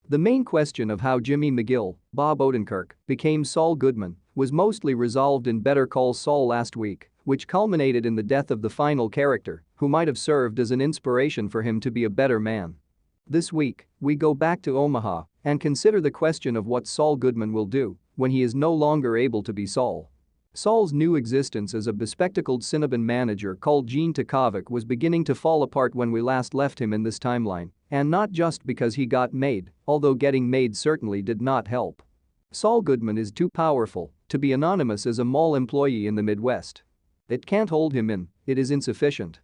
The main question of how Jimmy McGill, Bob Odenkirk, became Saul Goodman was mostly resolved in Better Call Saul last week, which culminated in the death of the final character, who might have served as an inspiration for him to be a better man. This week, we go back to Omaha and consider the question of what Saul Goodman will do when he is no longer able to be Saul. Saul's new existence as a bespectacled Cinnabon manager called Gene Takovic was beginning to fall apart when we last left him in this timeline, and not just because he got made, although getting made certainly did not help. Saul Goodman is too powerful to be anonymous as a mall employee in the Midwest. It can't hold him in, it is insufficient.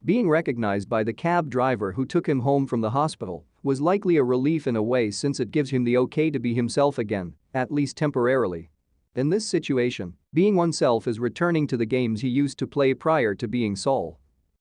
Being recognized by the cab driver who took him home from the hospital was likely a relief in a way, since it gives him the okay to be himself again, at least temporarily. In this situation, being oneself is returning to the games he used to play prior to being Saul.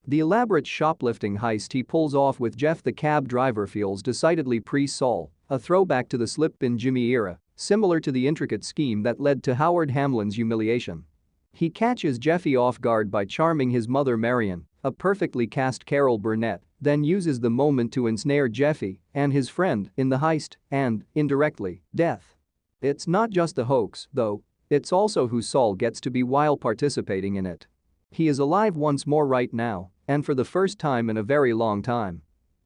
The elaborate shoplifting heist he pulls off with Jeff the cab driver feels decidedly pre-Saul, a throwback to the slip-bin Jimmy era, similar to the intricate scheme that led to Howard Hamlin's humiliation. He catches Jeffy off guard by charming his mother Marion, a perfectly cast Carol Burnett, then uses the moment to ensnare Jeffy and his friend in the heist and, indirectly, death. It's not just the hoax, though, it's also who Saul gets to be while participating in it. He is alive once more right now, and for the first time in a very long time.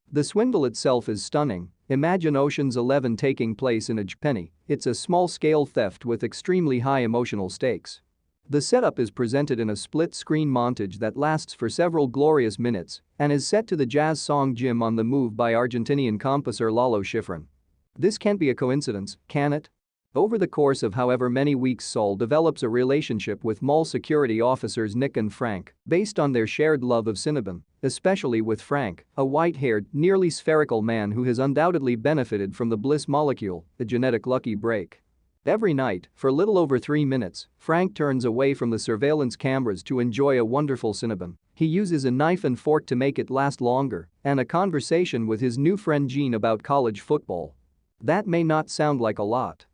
The swindle itself is stunning. Imagine Ocean's 11 taking place in a penny. It's a small-scale theft with extremely high emotional stakes. The setup is presented in a split-screen montage that lasts for several glorious minutes and is set to the jazz song Jim on the Move by Argentinian composer Lalo Schifrin. This can't be a coincidence, can it? Over the course of however many weeks, Saul develops a relationship with mall security officers Nick and Frank based on their shared love of Cinnabon, especially with Frank, a white-haired, nearly spherical man who has undoubtedly benefited from the bliss molecule, a genetic lucky break. Every night, for little over 3 minutes, Frank turns away from the surveillance cameras to enjoy a wonderful Cinnabon. He uses a knife and fork to make it last longer and a conversation with his new friend Gene about college football. That may not sound like a lot.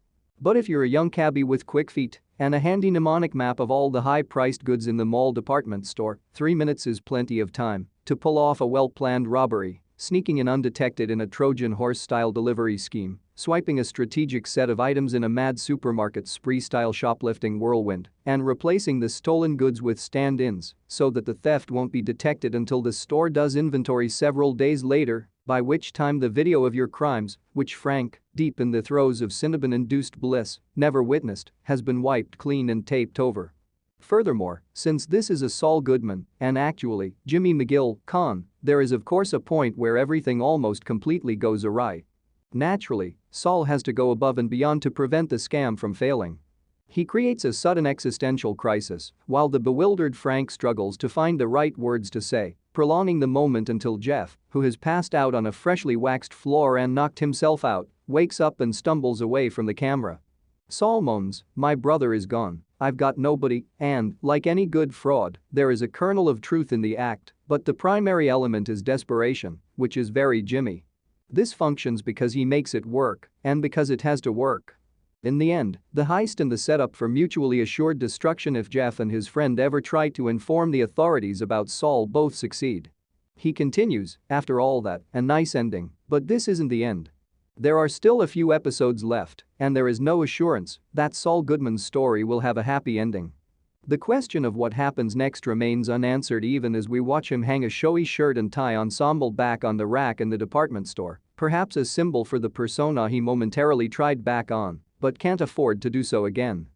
But if you're a young cabbie with quick feet and a handy mnemonic map of all the high-priced goods in the mall department store, 3 minutes is plenty of time to pull off a well-planned robbery, sneaking in undetected in a Trojan horse-style delivery scheme, swiping a strategic set of items in a mad supermarket spree-style shoplifting whirlwind, and replacing the stolen goods with stand-ins so that the theft won't be detected until the store does inventory several days later, by which time the video of your crimes, which Frank, deep in the throes of Cinnabon-induced bliss, never witnessed, has been wiped clean and taped over. Furthermore, since this is a Saul Goodman and actually Jimmy McGill con, there is of course a point where everything almost completely goes awry. Naturally, Saul has to go above and beyond to prevent the scam from failing. He creates a sudden existential crisis while the bewildered Frank struggles to find the right words to say, prolonging the moment until Jeff, who has passed out on a freshly waxed floor and knocked himself out, wakes up and stumbles away from the camera. Saul moans, "My brother is gone, I've got nobody," and, like any good fraud, there is a kernel of truth in the act, but the primary element is desperation, which is very Jimmy. This functions because he makes it work and because it has to work. In the end, the heist and the setup for mutually assured destruction if Jeff and his friend ever try to inform the authorities about Saul both succeed. He continues, after all that, a nice ending, but this isn't the end. There are still a few episodes left, and there is no assurance that Saul Goodman's story will have a happy ending. The question of what happens next remains unanswered even as we watch him hang a showy shirt and tie ensemble back on the rack in the department store, perhaps a symbol for the persona he momentarily tried back on, but can't afford to do so again.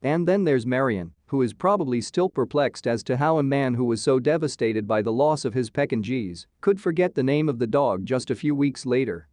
And then there's Marion, who is probably still perplexed as to how a man who was so devastated by the loss of his peck and G's could forget the name of the dog just a few weeks later.